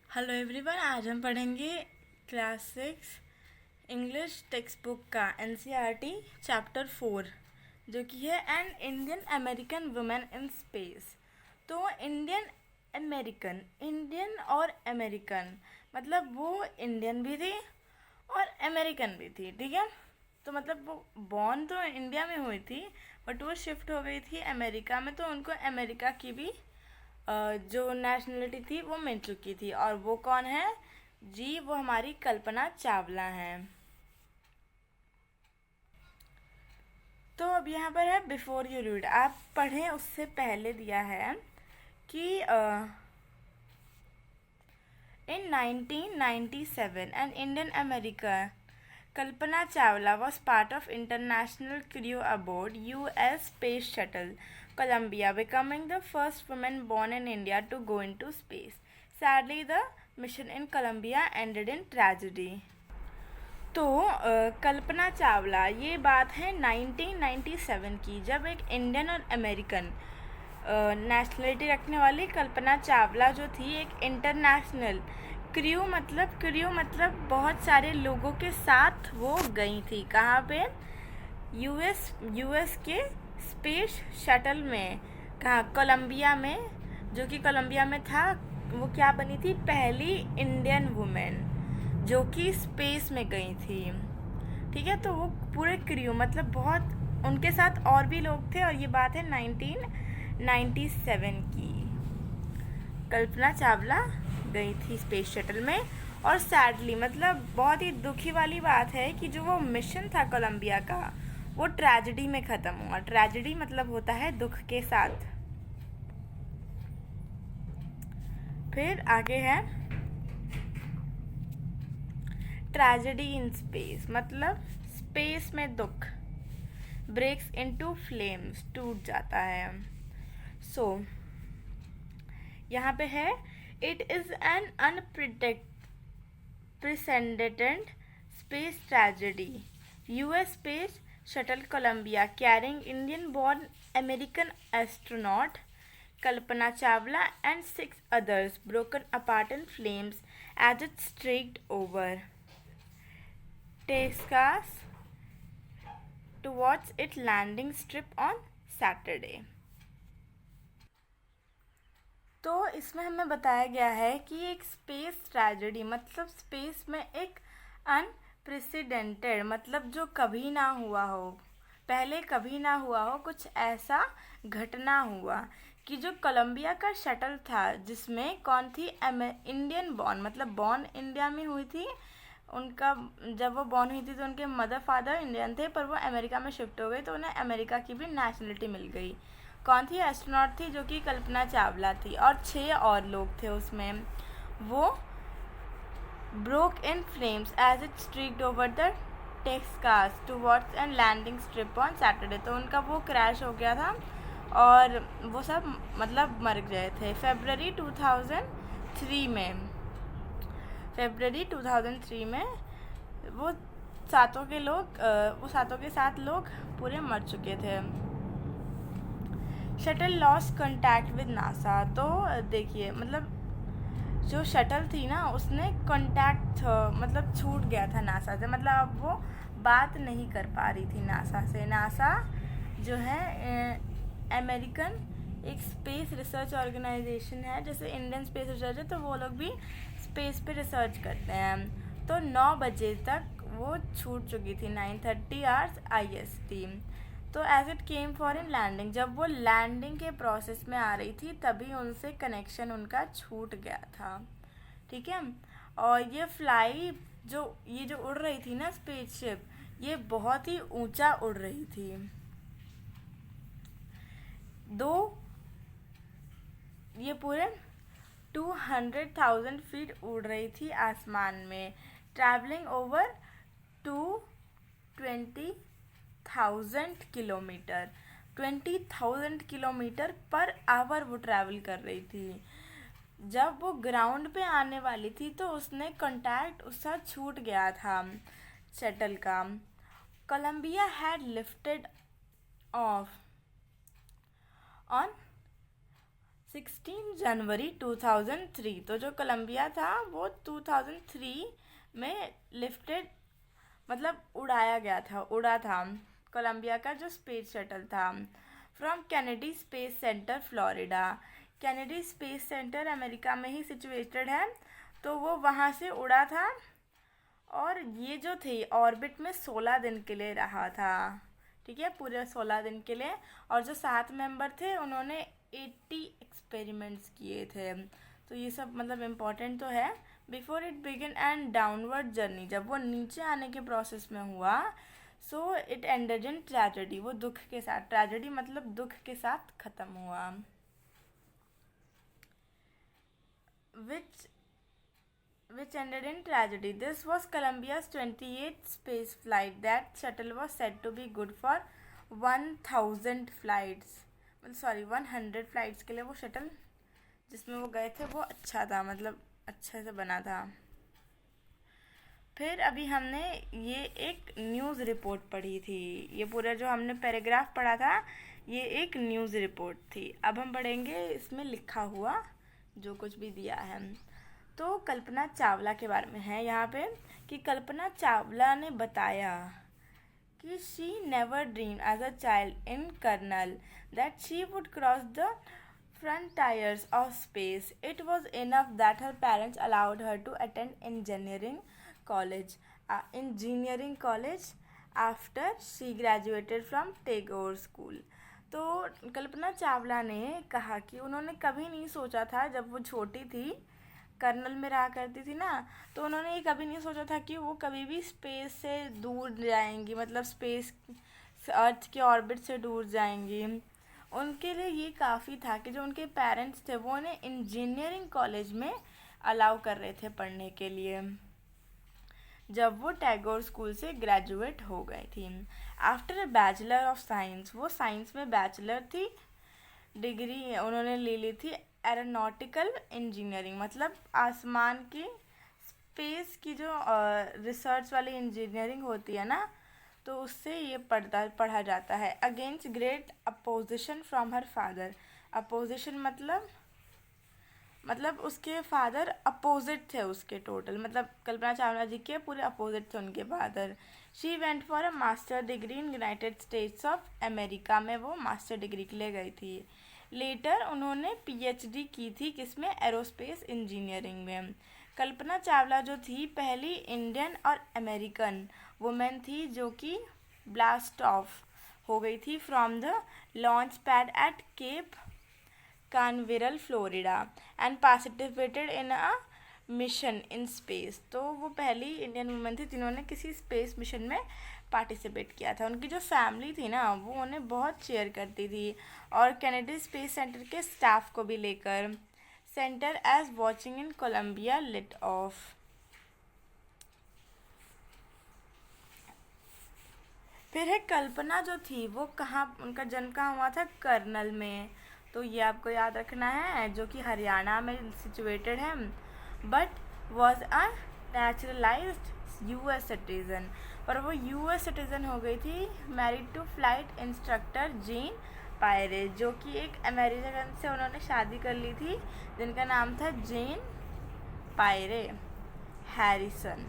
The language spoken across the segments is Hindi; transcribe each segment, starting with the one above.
हेलो एवरीवन, आज हम पढ़ेंगे क्लास 6 इंग्लिश टेक्स्ट बुक का एनसीईआरटी चैप्टर 4 जो कि है an Indian American women in space. तो इंडियन और अमेरिकन मतलब वो इंडियन भी थी और अमेरिकन भी थी, ठीक है। तो मतलब वो बॉर्न तो इंडिया में हुई थी बट वो शिफ्ट हो गई थी अमेरिका में, तो उनको अमेरिका की भी जो नेशनलिटी थी वो मिल चुकी थी। और वो कौन है जी? वो हमारी कल्पना चावला हैं। तो अब यहाँ पर है बिफोर यू रीड, आप पढ़ें उससे पहले दिया है कि इन 1997 an Indian America Kalpana Chawla was part of international crew aboard U.S. Space Shuttle Columbia, becoming the first woman born in India to go into space. Sadly, the mission in Columbia ended in tragedy. तो कल्पना चावला, ये बात है 1997 की, जब एक इंडियन और अमेरिकन नेशनलिटी रखने वाली कल्पना चावला जो थी एक इंटरनेशनल क्रू मतलब बहुत सारे लोगों के साथ वो गई थी। कहाँ पे? यूएस के स्पेस शटल में। कहाँ? कोलंबिया में, जो कि कोलंबिया में था। वो क्या बनी थी? पहली इंडियन वुमेन जो कि स्पेस में गई थी, ठीक है। तो वो पूरे क्रू मतलब बहुत उनके साथ और भी लोग थे, और ये बात है 1997 की। कल्पना चावला गई थी स्पेस शटल में, और सैडली मतलब बहुत ही दुखी वाली बात है कि जो वो मिशन था कोलंबिया का वो ट्रेजेडी में ख़त्म हुआ। ट्रेजेडी मतलब होता है दुख के साथ। फिर आगे है ट्रेजेडी इन स्पेस मतलब स्पेस में दुख। ब्रेक्स इनटू फ्लेम्स, टूट जाता है। सो यहाँ पे है it is an unprecedented space tragedy. US space shuttle Columbia carrying Indian born American astronaut Kalpana Chawla and 6 others broken apart in flames as it streaked over Texas towards its landing strip on Saturday. तो इसमें हमें बताया गया है कि एक स्पेस ट्रेजेडी मतलब स्पेस में एक अनप्रेसिडेंटेड मतलब जो कभी ना हुआ हो, पहले कभी ना हुआ हो, कुछ ऐसा घटना हुआ कि जो कोलंबिया का शटल था जिसमें कौन थी? इंडियन बॉर्न मतलब बॉर्न इंडिया में हुई थी। उनका जब वो बॉर्न हुई थी तो उनके मदर फादर इंडियन थे, पर वो अमेरिका में शिफ्ट हो गई तो उन्हें अमेरिका की भी नेशनलिटी मिल गई। कौन थी? एस्ट्रोनॉट थी जो कि कल्पना चावला थी, और 6 और लोग थे उसमें। वो broke in flames as it streaked over the Texas towards and landing strip on Saturday. तो उनका वो क्रैश हो गया था और वो सब मतलब मर गए थे फरवरी 2003 में वो सातों के 7 लोग पूरे मर चुके थे। Shuttle lost contact with NASA. तो देखिए मतलब जो शटल थी ना उसने कॉन्टैक्ट मतलब छूट गया था नासा से, मतलब अब वो बात नहीं कर पा रही थी नासा से। नासा जो है अमेरिकन एक स्पेस रिसर्च ऑर्गेनाइजेशन है, जैसे इंडियन स्पेस रिसर्च है, तो वो लोग भी स्पेस पे रिसर्च करते हैं। तो 9 बजे तक वो छूट चुकी थी, 9:30 आवर्स IST। तो as it came for in landing, जब वो लैंडिंग के प्रोसेस में आ रही थी तभी उनसे कनेक्शन उनका छूट गया था, ठीक है। और ये जो उड़ रही थी ना स्पेसशिप, ये बहुत ही ऊंचा उड़ रही थी। ये पूरे 200,000 फीट उड़ रही थी आसमान में, travelling over 220,000 kilometre 20,000 kilometre per hour वो ट्रैवल कर रही थी। जब वो ग्राउंड पे आने वाली थी तो उसने कांटेक्ट उसका छूट गया था शटल का। Columbia had lifted off on 16 January 2003। तो जो कोलंबिया था वो 2003 में लिफ्टेड, मतलब उड़ा था कोलंबिया का जो स्पेस शटल था from Kennedy space centre Florida. Kennedy space centre America में ही सिचुएटेड है, तो वो वहाँ से उड़ा था और ये जो थे ऑर्बिट में 16 दिन के लिए रहा था। ठीक है, पूरे 16 दिन के लिए। और जो 7 मेंबर थे उन्होंने 80 एक्सपेरिमेंट्स किए थे। तो ये सब मतलब इम्पोर्टेंट तो है। Before it begin and downward journey, जब वो नीचे आने के प्रोसेस में हुआ, so it ended in tragedy, वो दुख के साथ, ट्रेजेडी मतलब दुख के साथ ख़त्म हुआ। which ended in tragedy. This was Columbia's 28th space flight. That shuttle was said to be good for 1000 flights. Sorry 100 flights के लिए वो शटल जिसमें वो गए थे वो अच्छा था, मतलब अच्छे से बना था। फिर अभी हमने ये एक न्यूज़ रिपोर्ट पढ़ी थी, ये पूरा जो हमने पैराग्राफ पढ़ा था ये एक न्यूज़ रिपोर्ट थी। अब हम पढ़ेंगे इसमें लिखा हुआ जो कुछ भी दिया है। तो कल्पना चावला के बारे में है यहाँ पे कि कल्पना चावला ने बताया कि she never dream as a child in Karnal that she would cross the frontiers of space. It was enough that her parents allowed her to attend engineering college after she graduated from Tagore School. तो कल्पना चावला ने कहा कि उन्होंने कभी नहीं सोचा था, जब वो छोटी थी कर्नल में रहा करती थी ना, तो उन्होंने ये कभी नहीं सोचा था कि वो कभी भी स्पेस से दूर जाएंगी, मतलब स्पेस अर्थ के ऑर्बिट से दूर जाएंगी। उनके लिए ये काफ़ी था कि जो उनके पेरेंट्स थे वो उन्हें इंजीनियरिंग कॉलेज में अलाउ कर रहे थे पढ़ने के लिए, जब वो टैगोर स्कूल से ग्रेजुएट हो गई थी। After a bachelor of science, वो साइंस में बैचलर थी, डिग्री उन्होंने ले ली थी एरोनॉटिकल इंजीनियरिंग, मतलब आसमान की स्पेस की जो रिसर्च वाली इंजीनियरिंग होती है ना, तो उससे ये पढ़ा जाता है। Against great opposition from her father. Opposition मतलब उसके फादर अपोजिट थे उसके टोटल, मतलब कल्पना चावला जी के पूरे अपोजिट थे उनके father. She went for a master degree in United states of America में वो मास्टर डिग्री के लिए गई थी। लेटर उन्होंने पीएचडी की थी किसमें, एरोस्पेस इंजीनियरिंग में। कल्पना चावला जो थी पहली इंडियन और अमेरिकन वुमेन थी जो कि ब्लास्ट ऑफ हो गई थी from the launch pad at Cape Canaveral Florida and participated in a mission in space. तो वो पहली इंडियन वुमेन थी जिन्होंने किसी स्पेस मिशन में पार्टिसिपेट किया था। उनकी जो फैमिली थी ना वो उन्हें बहुत चेयर करती थी, और कैनेडी स्पेस सेंटर के स्टाफ को भी लेकर। Centre as watching in Columbia lit off. फिर है कल्पना जो थी वो कहाँ, उनका जन्म कहाँ हुआ था, कर्नल में। तो ये आपको याद रखना है, जो कि हरियाणा में सिचुएटेड है। But was a naturalised US citizen, पर वो यूएस सिटीज़न हो गई थी। Married to flight instructor Jean Pierre, जो कि एक अमेरिकन से उन्होंने शादी कर ली थी जिनका नाम था जीन पायरे हैरिसन।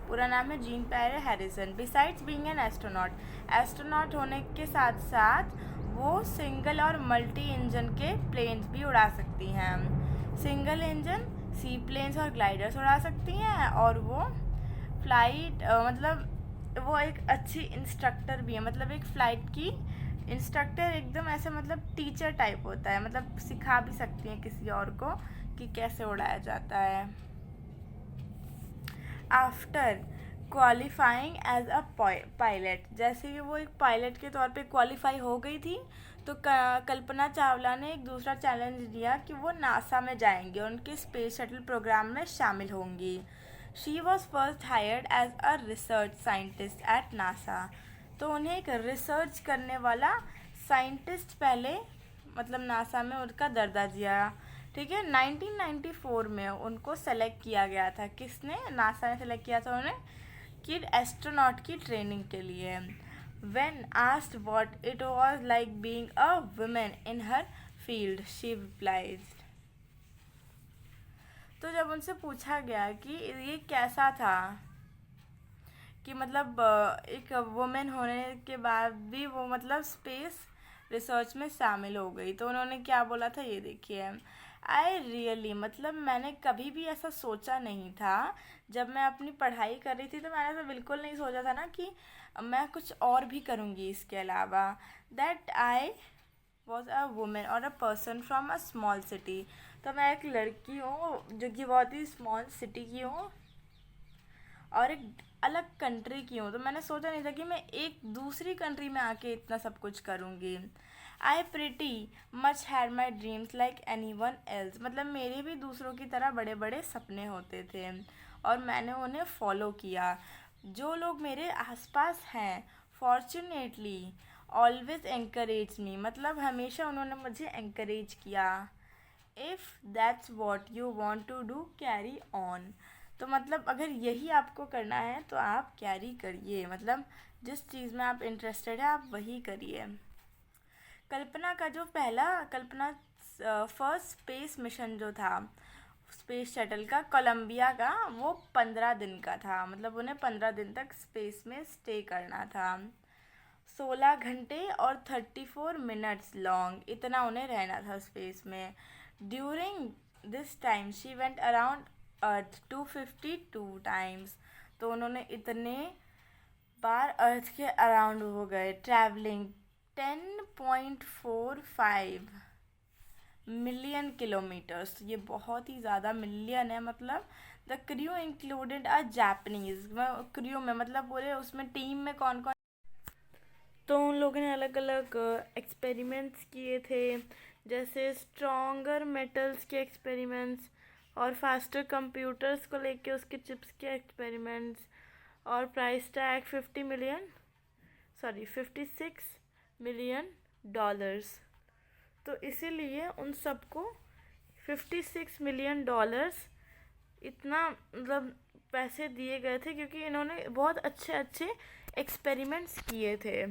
पूरा नाम है gene Pierre Harrison. Besides being an astronaut होने के साथ साथ वो सिंगल और मल्टी इंजन के प्लेन्स भी उड़ा सकती हैं। सिंगल इंजन सी प्लेन्स और ग्लाइडर्स उड़ा सकती हैं, और वो फ्लाइट मतलब वो एक अच्छी इंस्ट्रक्टर भी है, मतलब एक फ़्लाइट की इंस्ट्रक्टर एकदम ऐसे मतलब टीचर टाइप होता है, मतलब सिखा भी सकती हैं किसी और को कि कैसे उड़ाया जाता है। After qualifying as a pilot, जैसे कि वो एक पायलट के तौर पे क्वालिफाई हो गई थी, तो कल्पना चावला ने एक दूसरा चैलेंज दिया कि वो नासा में जाएंगी और उनके स्पेस शटल प्रोग्राम में शामिल होंगी। She was first hired as a research scientist at NASA. तो उन्हें एक रिसर्च करने वाला साइंटिस्ट पहले मतलब नासा में उनका दर्जा दिया। ठीक है, 1994 में उनको सेलेक्ट किया गया था। किसने, नासा ने सेलेक्ट किया था उन्हें कि एस्ट्रोनॉट की ट्रेनिंग के लिए। When asked what it was like being a woman in her field, she replied. तो जब उनसे पूछा गया कि ये कैसा था कि मतलब एक वुमेन होने के बाद भी वो मतलब स्पेस रिसर्च में शामिल हो गई, तो उन्होंने क्या बोला था ये देखिए। आई रियली मतलब मैंने कभी भी ऐसा सोचा नहीं था। जब मैं अपनी पढ़ाई कर रही थी तो मैंने ऐसा बिल्कुल नहीं सोचा था ना कि मैं कुछ और भी करूँगी इसके अलावा। That I was a women और a person from a small city. तो मैं एक लड़की हूँ जो कि बहुत ही स्मॉल सिटी की हूँ और एक अलग कंट्री की हूँ। तो मैंने सोचा नहीं था कि मैं एक दूसरी कंट्री में आके इतना सब कुछ करूँगी। आई pretty much had my dreams like any one else मतलब मेरे भी दूसरों की तरह बड़े बड़े सपने होते थे और मैंने उन्हें फॉलो किया। जो लोग मेरे आसपास हैं फॉर्चुनेटली ऑलवेज एंकरेज मी मतलब हमेशा उन्होंने मुझे एंकरेज किया। If that's what you want to do carry on. तो मतलब अगर यही आपको करना है तो आप कैरी करिए, मतलब जिस चीज़ में आप इंटरेस्टेड है आप वही करिए। कल्पना का जो पहला कल्पना फर्स्ट स्पेस मिशन जो था स्पेस शटल का कोलंबिया का वो 15 दिन का था, मतलब उन्हें 15 दिन तक स्पेस में स्टे करना था। 16 घंटे और 34 मिनट्स लॉन्ग इतना उन्हें रहना था स्पेस में। During this time she went around earth 252 times. तो उन्होंने इतने बार अर्थ के अराउंड हो गए ट्रैवलिंग 10.45 मिलियन किलोमीटर्स। ये बहुत ही ज़्यादा मिलियन है। मतलब the crew included a Japanese crew में मतलब पूरे उसमें टीम में कौन कौन, तो उन लोगों ने अलग अलग एक्सपेरिमेंट्स किए थे जैसे स्ट्रॉन्गर मेटल्स के एक्सपेरिमेंट्स और फास्टर कंप्यूटर्स को लेके उसके चिप्स के एक्सपेरिमेंट्स और प्राइस टैग 56 मिलियन डॉलर्स। तो इसीलिए उन सबको 56 मिलियन डॉलर्स इतना मतलब पैसे दिए गए थे क्योंकि इन्होंने बहुत अच्छे अच्छे एक्सपेरिमेंट्स किए थे।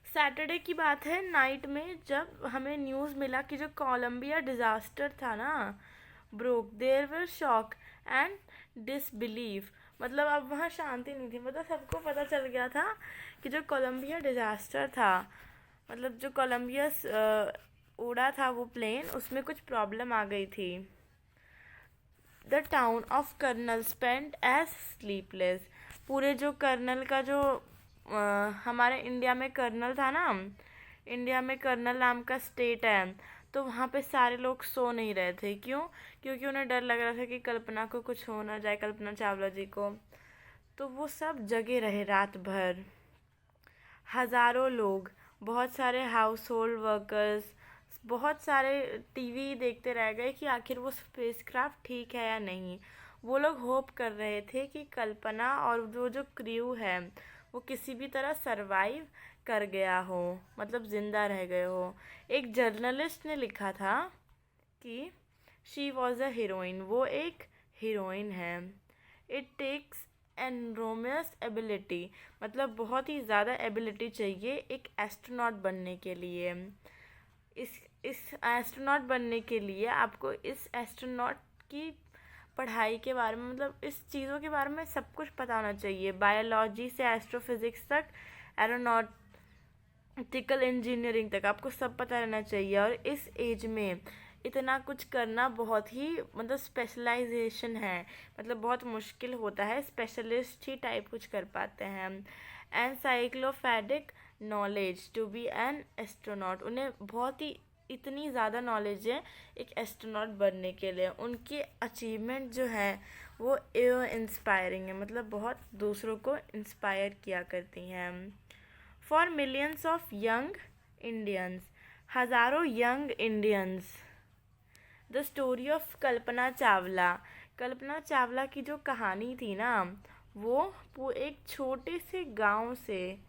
सैटरडे की बात है नाइट में जब हमें न्यूज़ मिला कि जो कोलंबिया डिज़ास्टर था ना broke, there were shock and disbelief. मतलब अब वहाँ शांति नहीं थी, मतलब सबको पता चल गया था कि जो कोलंबिया डिज़ास्टर था मतलब जो कोलंबिया उड़ा था वो प्लेन उसमें कुछ प्रॉब्लम आ गई थी। The town of Karnal spent as sleepless. पूरे जो कर्नल का जो हमारे इंडिया में कर्नल था ना, इंडिया में कर्नल नाम का स्टेट है, तो वहाँ पे सारे लोग सो नहीं रहे थे। क्यों? क्योंकि उन्हें डर लग रहा था कि कल्पना को कुछ हो ना जाए, कल्पना चावला जी को। तो वो सब जगे रहे रात भर। हज़ारों लोग, बहुत सारे हाउस होल्ड वर्कर्स, बहुत सारे टीवी देखते रह गए कि आखिर वो स्पेसक्राफ्ट ठीक है या नहीं। वो लोग होप कर रहे थे कि कल्पना और जो क्रू है वो किसी भी तरह सरवाइव कर गया हो, मतलब ज़िंदा रह गए हो। एक जर्नलिस्ट ने लिखा था कि शी वॉज अ हीरोइन, वो एक हीरोइन है। इट टेक्स एनरोमस एबिलिटी, मतलब बहुत ही ज़्यादा एबिलिटी चाहिए एक एस्ट्रोनॉट बनने के लिए। इस एस्ट्रोनॉट बनने के लिए आपको इस एस्ट्रोनॉट की पढ़ाई के बारे में मतलब इस चीज़ों के बारे में सब कुछ पता होना चाहिए, बायोलॉजी से एस्ट्रोफिज़िक्स तक, एरोनॉटिकल इंजीनियरिंग तक आपको सब पता रहना चाहिए। और इस एज में इतना कुछ करना बहुत ही मतलब स्पेशलाइजेशन है, मतलब बहुत मुश्किल होता है, स्पेशलिस्ट ही टाइप कुछ कर पाते हैं। Encyclopedic knowledge to be an astronaut, उन्हें बहुत ही इतनी ज़्यादा नॉलेज है एक एस्ट्रोनॉट बनने के लिए। उनकी अचीवमेंट जो है वो इंस्पायरिंग है, मतलब बहुत दूसरों को इंस्पायर किया करती हैं। For millions of young Indians, हज़ारों young Indians. The story of Kalpana Chawla, Kalpana Chawla की जो कहानी थी ना वो एक छोटे से गांव से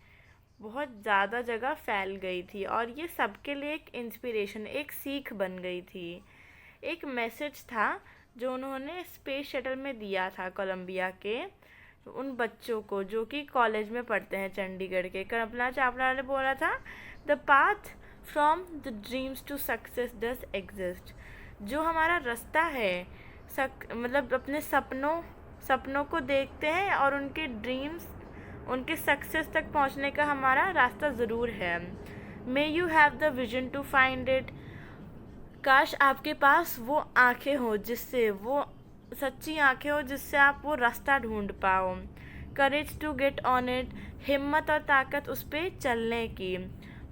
बहुत ज़्यादा जगह फैल गई थी और ये सबके लिए एक इंस्पिरेशन, एक सीख बन गई थी। एक मैसेज था जो उन्होंने स्पेस शटल में दिया था कोलंबिया के उन बच्चों को जो कि कॉलेज में पढ़ते हैं चंडीगढ़ के। कल्पना चावला ने बोला था the path from the dreams to success does exist. जो हमारा रास्ता है मतलब अपने सपनों को देखते हैं और उनके ड्रीम्स, उनके सक्सेस तक पहुंचने का हमारा रास्ता ज़रूर है। May you have the vision to find it. काश आपके पास वो आँखें हो जिससे, वो सच्ची आँखें हो जिससे आप वो रास्ता ढूंढ पाओ। Courage to get on it. हिम्मत और ताकत उस पर चलने की।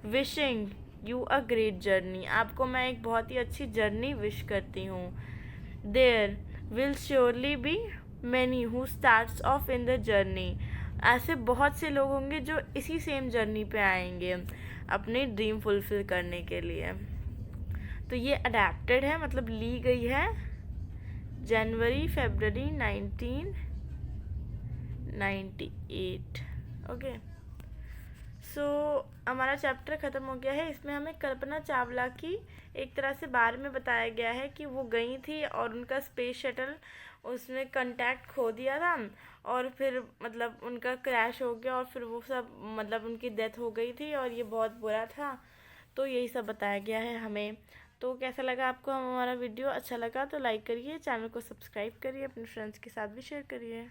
Wishing you a great journey. आपको मैं एक बहुत ही अच्छी जर्नी विश करती हूँ। There will surely be many who starts off in the journey. ऐसे बहुत से लोग होंगे जो इसी सेम जर्नी पे आएंगे अपनी ड्रीम फुलफिल करने के लिए। तो ये अडेप्टेड है, मतलब ली गई है February 1998। ओके, सो हमारा चैप्टर ख़त्म हो गया है। इसमें हमें कल्पना चावला की एक तरह से बारे में बताया गया है कि वो गई थी और उनका स्पेस शटल, उसने कांटेक्ट खो दिया था और फिर मतलब उनका क्रैश हो गया और फिर वो सब मतलब उनकी डेथ हो गई थी और ये बहुत बुरा था। तो यही सब बताया गया है हमें। तो कैसा लगा आपको हमारा वीडियो? अच्छा लगा तो लाइक करिए, चैनल को सब्सक्राइब करिए, अपने फ्रेंड्स के साथ भी शेयर करिए।